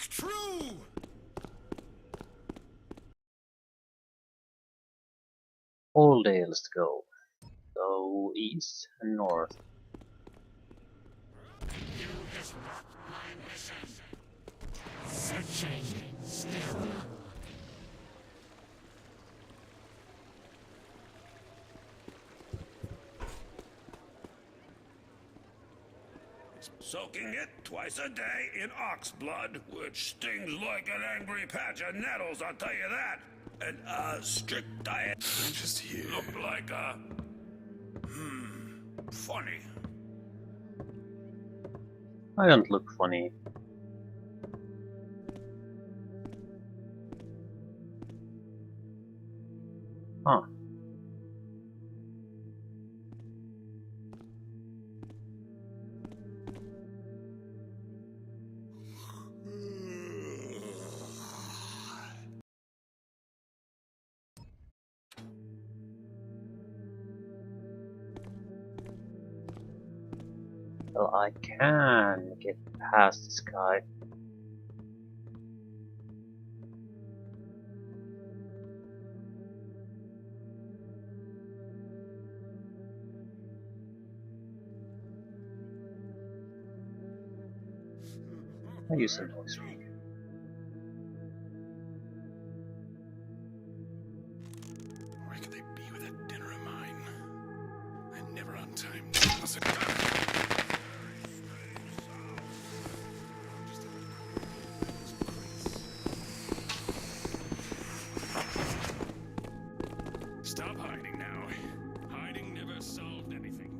true! All day, let's go. So east and north. Searching still. Soaking it twice a day in ox blood, which stings like an angry patch of nettles, I'll tell you that. And a strict diet. I'm just here. Look like a... funny. I don't look funny. Huh. Well, I can get past this guy. I use some noise. Where could they be with that dinner of mine? I'm never on time. Stop hiding now. Hiding never solved anything.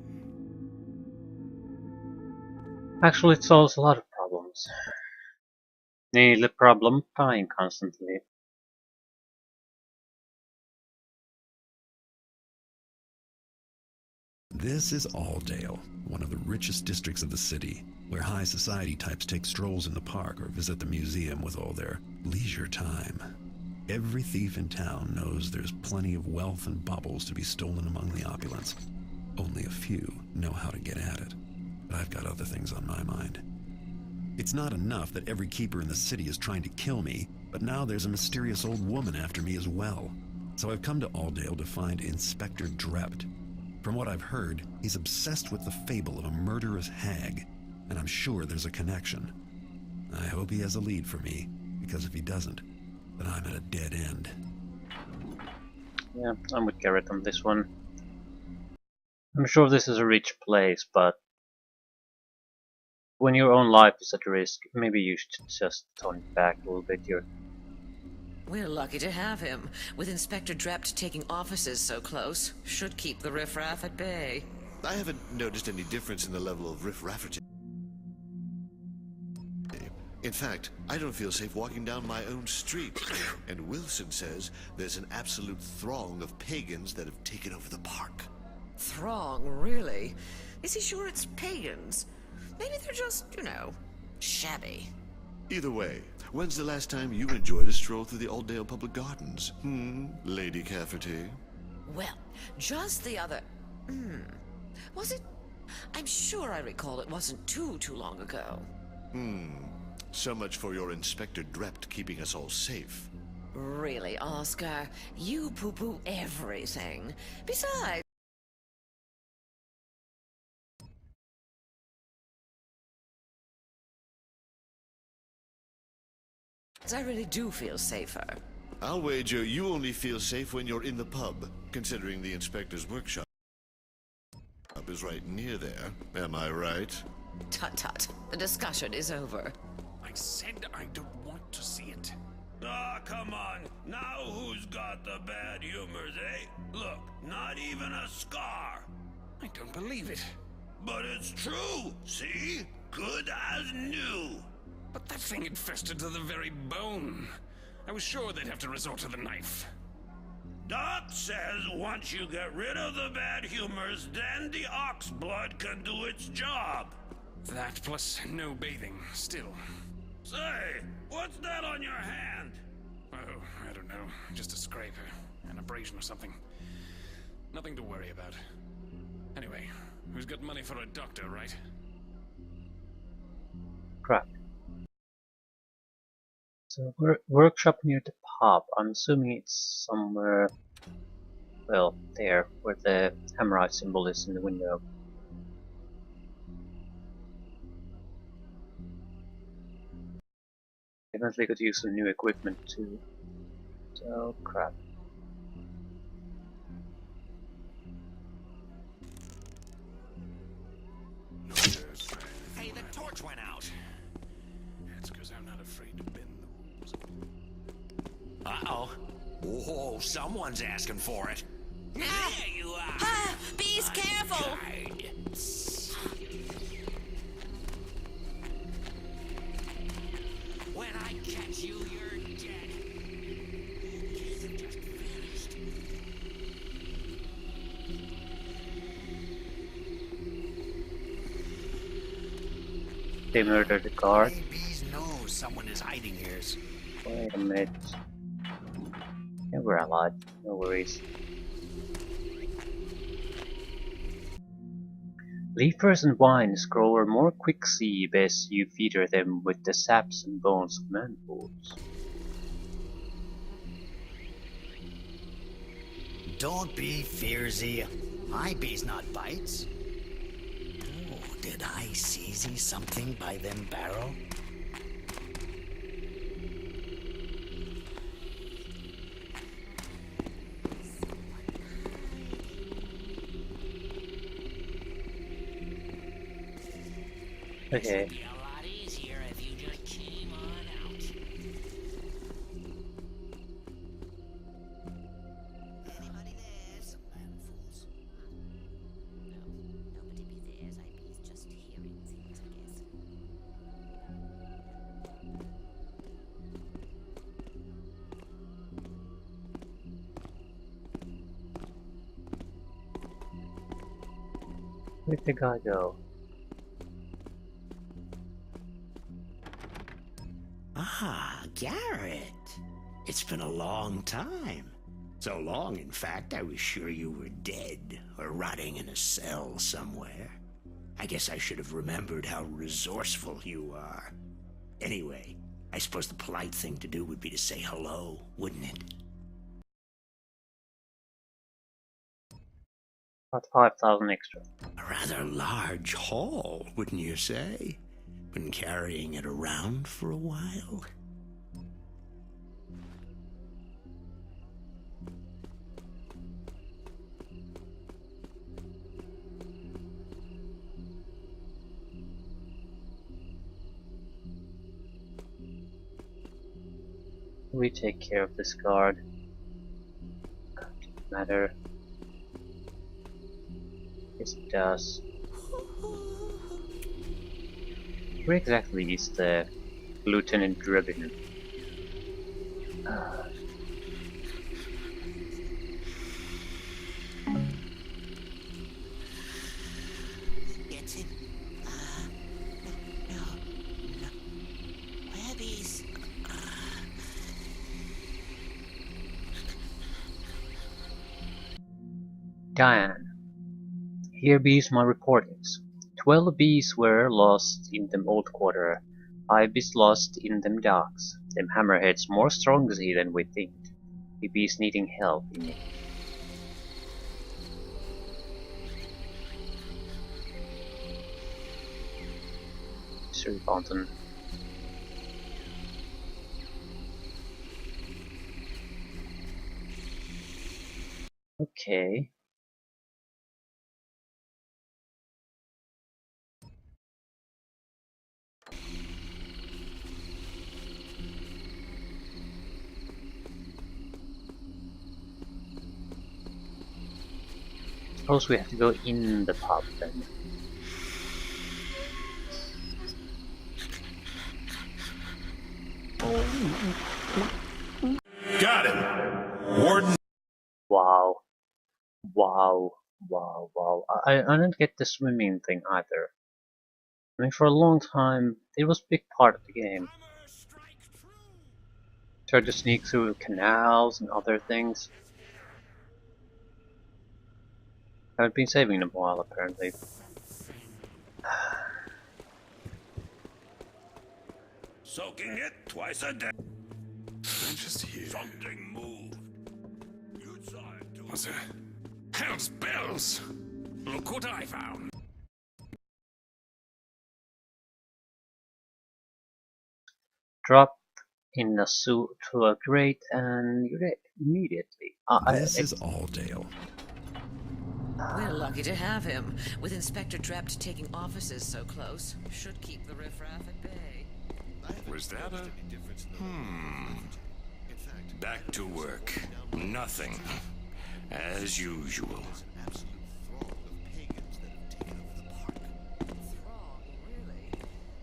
Actually, it solves a lot of problems. The problem dying constantly. This is Aldale, one of the richest districts of the city, where high society types take strolls in the park or visit the museum with all their leisure time. Every thief in town knows there's plenty of wealth and baubles to be stolen among the opulence. Only a few know how to get at it. But I've got other things on my mind. It's not enough that every keeper in the city is trying to kill me, but now there's a mysterious old woman after me as well. So I've come to Aldale to find Inspector Drept. From what I've heard, he's obsessed with the fable of a murderous hag, and I'm sure there's a connection. I hope he has a lead for me, because if he doesn't, then I'm at a dead end. Yeah, I'm with Garrett on this one. I'm sure this is a rich place, but when your own life is at risk, maybe you should just tone it back a little bit. We're lucky to have him. With Inspector Drept taking offices so close, should keep the riffraff at bay. I haven't noticed any difference in the level of riff-raffage. In fact, I don't feel safe walking down my own street. And Wilson says there's an absolute throng of pagans that have taken over the park. Throng, really? Is he sure it's pagans? Maybe they're just, you know, shabby. Either way, when's the last time you enjoyed a stroll through the Aldale Public Gardens? Lady Cafferty? Well, just the other... Was it? I'm sure I recall it wasn't too long ago. So much for your Inspector Drept keeping us all safe. Really, Oscar? You poo-poo everything. Besides... I really do feel safer. I'll wager you only feel safe when you're in the pub, considering the Inspector's workshop is right near there. Am I right? Tut-tut. The discussion is over. I said I don't want to see it. Ah, come on. Now who's got the bad humors, eh? Look, not even a scar. I don't believe it. But it's true, see? Good as new. But that thing infested to the very bone. I was sure they'd have to resort to the knife. Doc says once you get rid of the bad humors, then the ox blood can do its job. That plus no bathing, still. Say, what's that on your hand? Oh, I don't know. Just a scrape, an abrasion or something. Nothing to worry about. Anyway, who's got money for a doctor, right? Crap. So workshop near the pub. I'm assuming it's somewhere, well, there, where the hammer symbol is in the window. Definitely could use some new equipment too. So crap. Hey, the torch went out. That's because I'm not afraid to bend the rules. Uh-oh. Whoa, someone's asking for it. There you are. Ah, bees, careful! When I catch you, you're dead. You just vanished. They murdered the guard. Bees knows someone is hiding here. Wait a minute. Yeah, we're alive. No worries. Leafers and vines grow more quickly as you feed them with the saps and bones of manfoods. Don't be fearsy. My bees not bites. Oh, did I see something by them barrel? Okay. Be a lot easier if you just came on out. Anybody there? Some manfuls. No, nobody be there. IB's just hearing things, I guess. Where'd the guy go? Ah, Garrett. It's been a long time. So long, in fact, I was sure you were dead or rotting in a cell somewhere. I guess I should have remembered how resourceful you are. Anyway, I suppose the polite thing to do would be to say hello, wouldn't it? About 5,000 extra. A rather large haul, wouldn't you say? Been carrying it around for a while. We take care of this guard. Doesn't matter. Yes, it does. Where exactly is the Lieutenant Drept? Gets it? No. Where bees? Diane. Here bees my reportings. 12 bees were lost in them old quarter. 5 bees lost in them docks. Them hammerheads more strongly than we think. The bees needing help in it. Mystery fountain. Okay. Suppose we have to go in the pub then. Got him. Warden. Wow. Wow. Wow. Wow. I didn't get the swimming thing either. I mean, for a long time, it was a big part of the game. Tried to sneak through canals and other things. Haven't been saving them a while, apparently. Soaking it twice a day. just here. Something moved. You saw it too. What's it? Hell's bells! Look what I found. Drop in a suit to a grate and immediately. This is Alldale. We're lucky to have him. With Inspector Drept taking offices so close, should keep the riffraff at bay. Was that a... Back to work. Nothing. As usual. Thrall, really?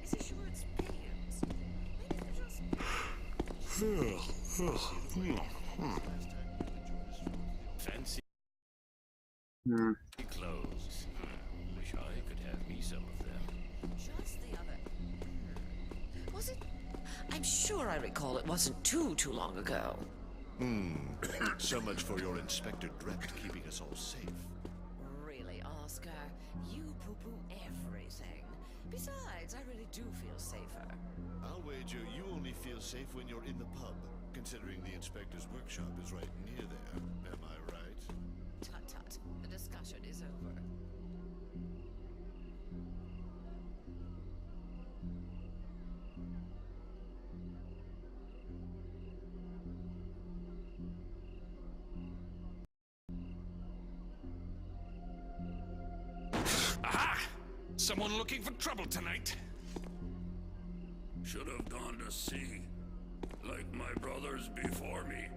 Is he sure it's pagans? Maybe they're just... Fancy Hmm. clothes. Wish I could have me some of them. Just the other... Was it... I'm sure I recall it wasn't too long ago. So much for your Inspector Drept keeping us all safe. Really, Oscar, you poo-poo everything. Besides, I really do feel safer. I'll wager you only feel safe when you're in the pub, considering the Inspector's workshop is right near there. Am I right? Tut-tut, the discussion is over. Aha! Someone looking for trouble tonight. Should have gone to sea. Like my brothers before me.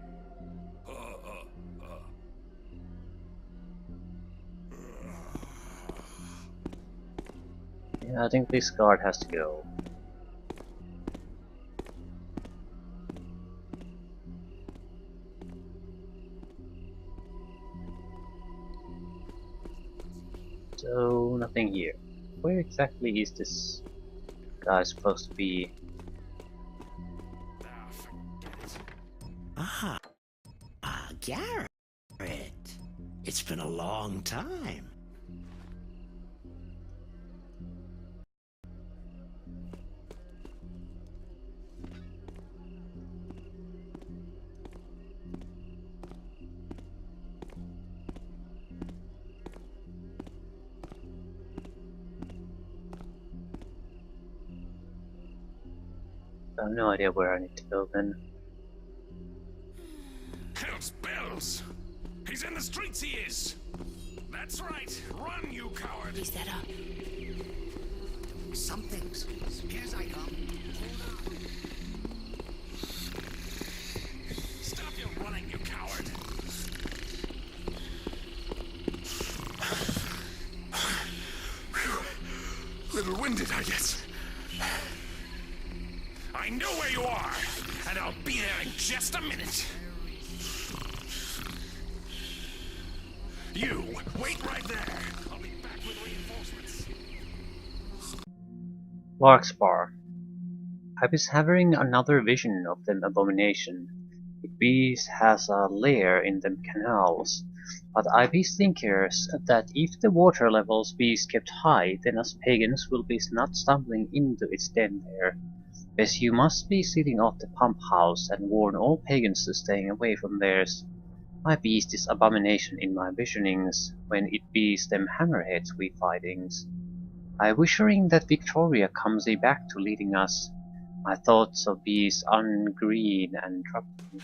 Yeah, I think this guard has to go. So, nothing here. Where exactly is this guy supposed to be? Ah, forget it. Garrett. It's been a long time. I have no idea where I need to go then. Hell's bells! He's in the streets, he is! That's right! Run, you coward! Is that something's? Here's I come. Stop your running, you coward! Little winded, I guess. I know where you are, and I'll be there in just a minute. You, wait right there. I'll be back with reinforcements. Larkspur. I was having another vision of them abomination. It beast has a lair in them canals, but I be thinkers that if the water levels be kept high, then us pagans will be not stumbling into its den there. Bes you must be sitting off the pump house and warn all pagans to staying away from theirs. I beast this abomination in my visionings, when it bees them hammerheads we fightings. I wishing that Victoria comes back to leading us. My thoughts of bees ungreen and troubling.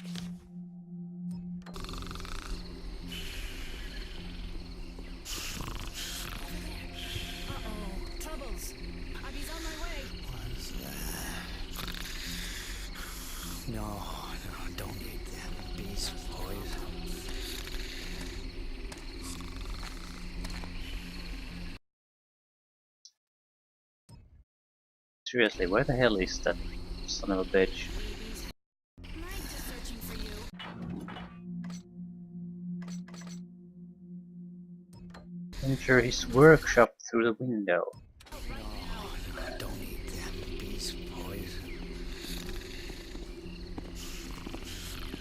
Uh-oh, troubles. Abby's on my way. What's that? No, don't eat that beast poison. Seriously, where the hell is that son of a bitch? I'm just searching for you. Enter his workshop through the window. No, don't eat that beast poison.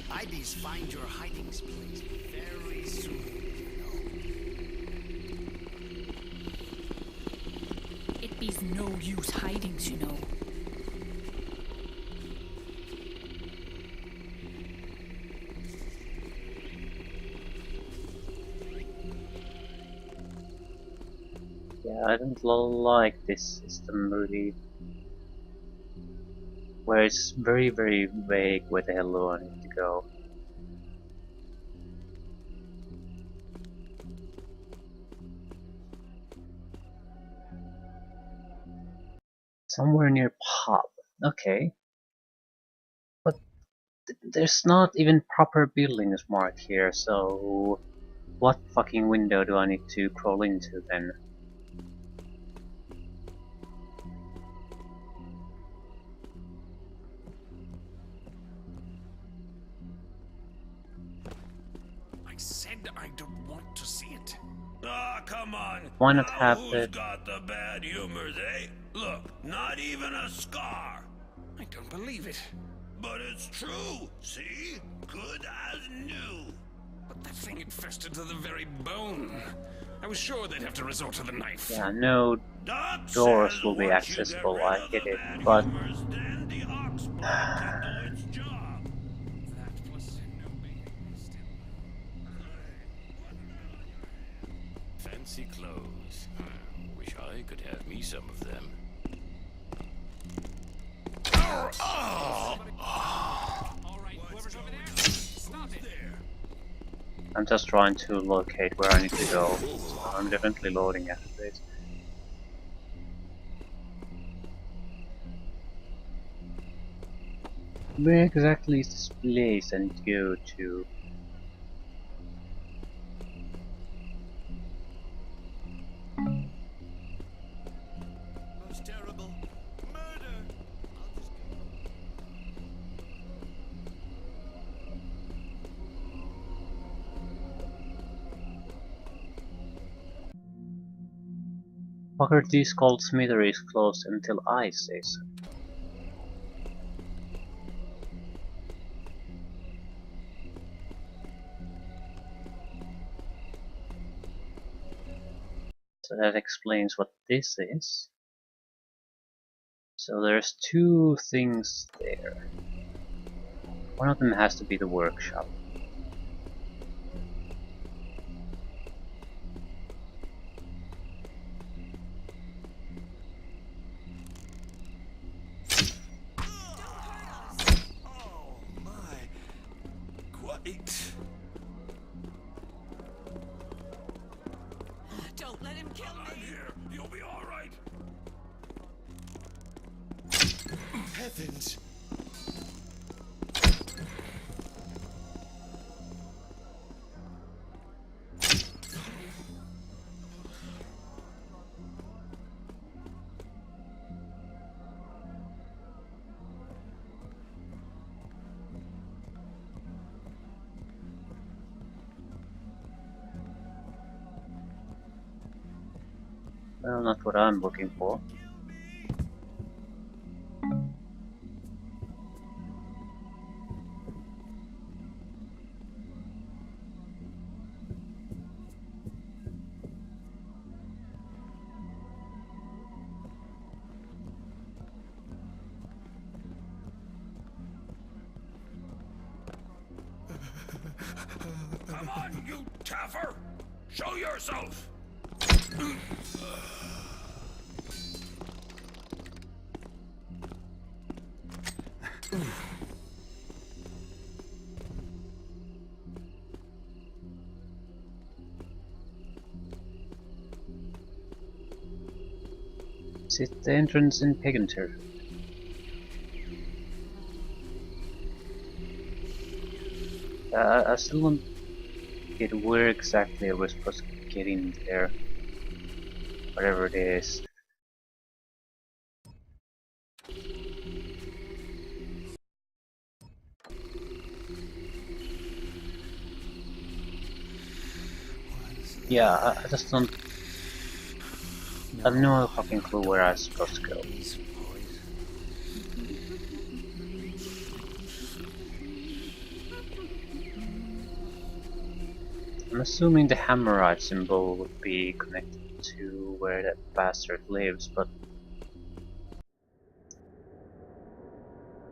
IBs find your hiding place very soon, It be's no use hidings, you know. Yeah, I don't like this system really, where it's very vague where the hell do I need to go. Somewhere near pub. Okay. But there's not even proper buildings marked here, so what fucking window do I need to crawl into then? I said I don't want to see it. Ah, come on. Why not Now have who's the... got the bad humors, eh? Look, not even a scar. I don't believe it. But it's true. See? Good as new. But that thing infested to the very bone. I was sure they'd have to resort to the knife. Yeah, no Doc doors says will be once you get accessible, rid I of get the it, bad but... humors, then the ox blood can do its job. That plus no bathing still. Fancy clothes. Wish I could have me some of them. All right, whoever's over there, stop it. I'm just trying to locate where I need to go. So I'm definitely loading after this. Where exactly is this place I need to go to? Most terrible murder. Faculty's called Smithery is closed until I say so. So that explains what this is. So there's two things there. One of them has to be the workshop. Oh my. Quite. Don't let him kill I'm me! here. You'll be all right. Heavens! Well, not what I'm looking for. Come on, you taffer! Show yourself! Is it the entrance in Piganter? I still don't get where exactly I was supposed to get in there. Whatever it is. Yeah, I just don't... I have no fucking clue where I'm supposed to go. I'm assuming the Hammerite symbol would be connected to where that bastard lives, but...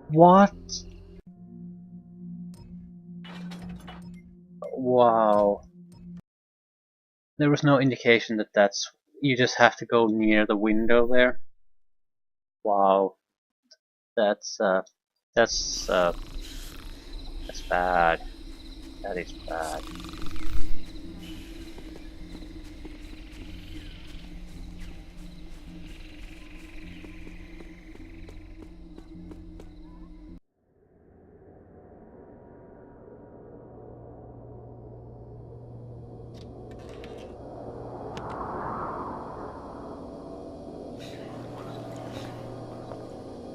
What? Wow. There was no indication that that's You just have to go near the window there. Wow, that's that's uh, that's bad. That is bad.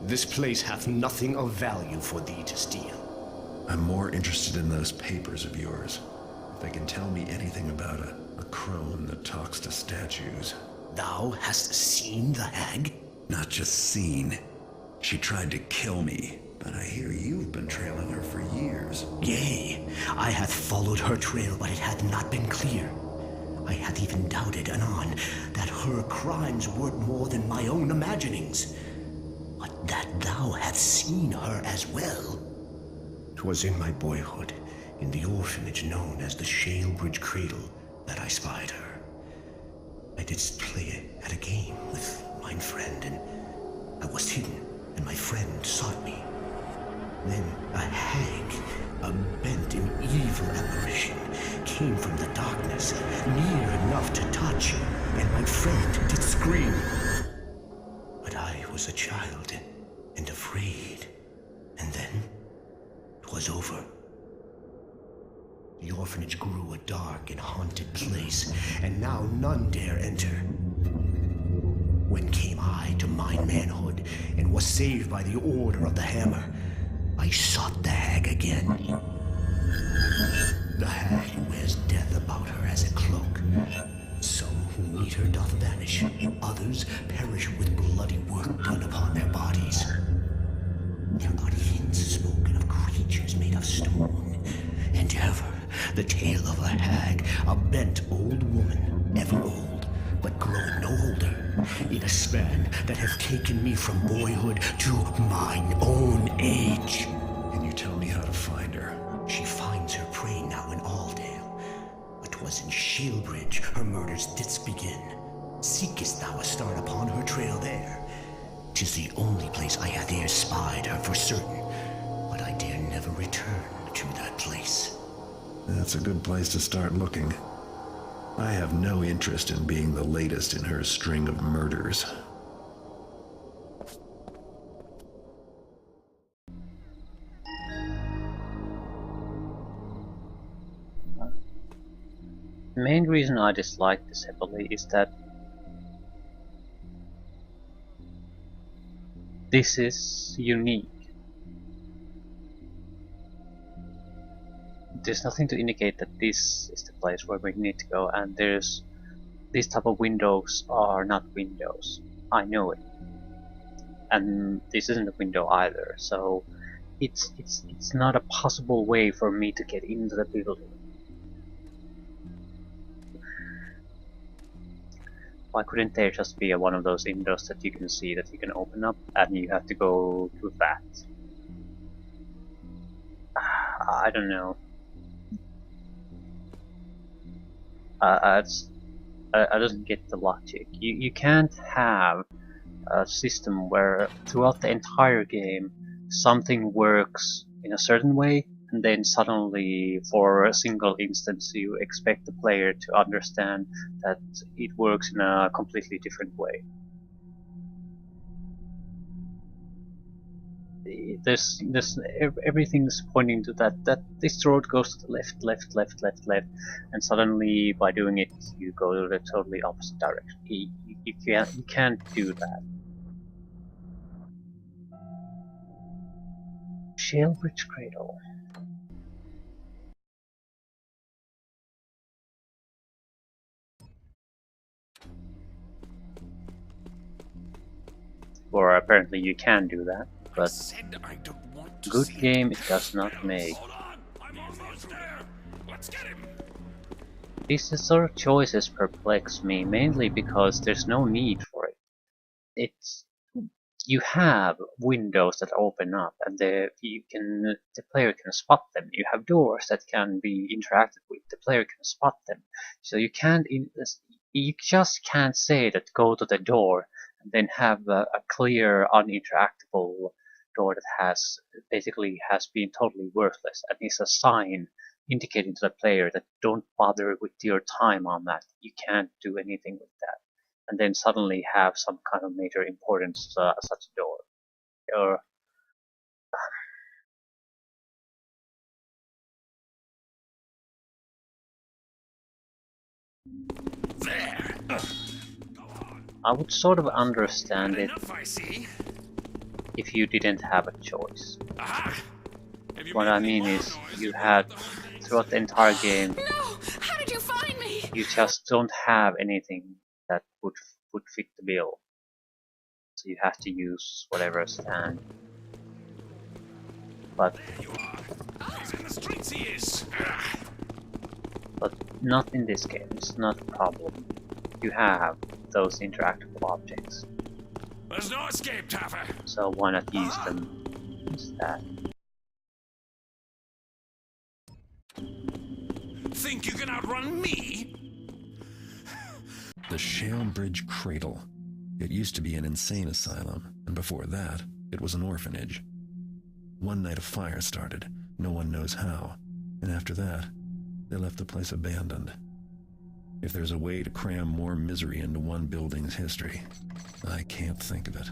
This place hath nothing of value for thee to steal. I'm more interested in those papers of yours. If they can tell me anything about a crone that talks to statues. Thou hast seen the hag? Not just seen. She tried to kill me, but I hear you've been trailing her for years. Yea, I hath followed her trail, but it hath not been clear. I hath even doubted anon that her crimes weren't more than my own imaginings. But that thou hast seen her as well. 'Twas in my boyhood, in the orphanage known as the Shalebridge Cradle, that I spied her. I didst play at a game with mine friend, and I was hidden, and my friend sought me. Then a hag, a bent and evil apparition, came from the darkness, near enough to touch, and my friend did scream. But I was a child and afraid, and then 'twas over. The orphanage grew a dark and haunted place, and now none dare enter. When came I to mine manhood, and was saved by the order of the hammer, I sought the hag again. The hag wears death about her as a cloak. Some who meet her doth vanish, others perish with bloody work done upon their bodies. There are hints spoken of creatures made of stone, and ever the tale of a hag, a bent old woman, ever old, but grown no older, in a span that hath taken me from boyhood to mine own age. Can you tell me how to find her? She finds her prey now in Aldale, but 'twas in Shalebridge her murders didst begin. Seekest thou a start upon her trail there? 'Tis the only place I hath e'er spied her for certain, but I dare never return to that place. That's a good place to start looking. I have no interest in being the latest in her string of murders. The main reason I dislike this heavily is that this is unique. There's nothing to indicate that this is the place where we need to go, and there's these type of windows are not windows. I know it. And this isn't a window either, so it's not a possible way for me to get into the building. Why couldn't there just be one of those windows that you can see that you can open up and you have to go through that? I don't know. I don't get the logic. You can't have a system where throughout the entire game something works in a certain way, and then suddenly for a single instance you expect the player to understand that it works in a completely different way. There's everything's pointing to that this road goes to the left, and suddenly by doing it you go to the totally opposite direction. You can't do that. Shalebridge Cradle. Or apparently you can do that, but good game it does not make. These sort of choices perplex me, mainly because there's no need for it. You have windows that open up, and the player can spot them. You have doors that can be interacted with. The player can spot them. So you can't You just can't say that go to the door and then have a clear, uninteractable door that has been totally worthless and is a sign indicating to the player that don't bother with your time on that. You can't do anything with that. And then suddenly have some kind of major importance such a door. Or There! I would sort of understand it Enough, I see. if you didn't have a choice. Aha! Have you What made I any mean more is, noise? you had, throughout the entire game, No! How did you find me? you just don't have anything that would fit the bill. So you have to use whatever stand. But There you are. He's in the streets, he is. not in this game. It's not a problem. You have those interactable objects. There's no escape, Taffer. So why not use them instead? Think you can outrun me? The Shale Bridge Cradle. It used to be an insane asylum, and before that, it was an orphanage. One night a fire started, no one knows how, and after that, they left the place abandoned. If there's a way to cram more misery into one building's history, I can't think of it.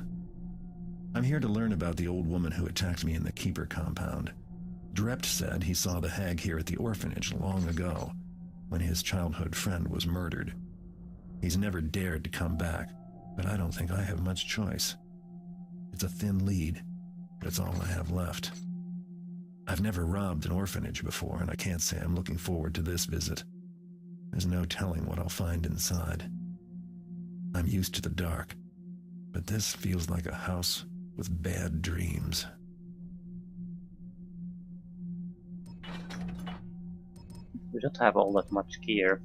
I'm here to learn about the old woman who attacked me in the Keeper compound. Drept said he saw the hag here at the orphanage long ago, when his childhood friend was murdered. He's never dared to come back, but I don't think I have much choice. It's a thin lead, but it's all I have left. I've never robbed an orphanage before, and I can't say I'm looking forward to this visit. There's no telling what I'll find inside. I'm used to the dark, but this feels like a house with bad dreams. We don't have all that much gear.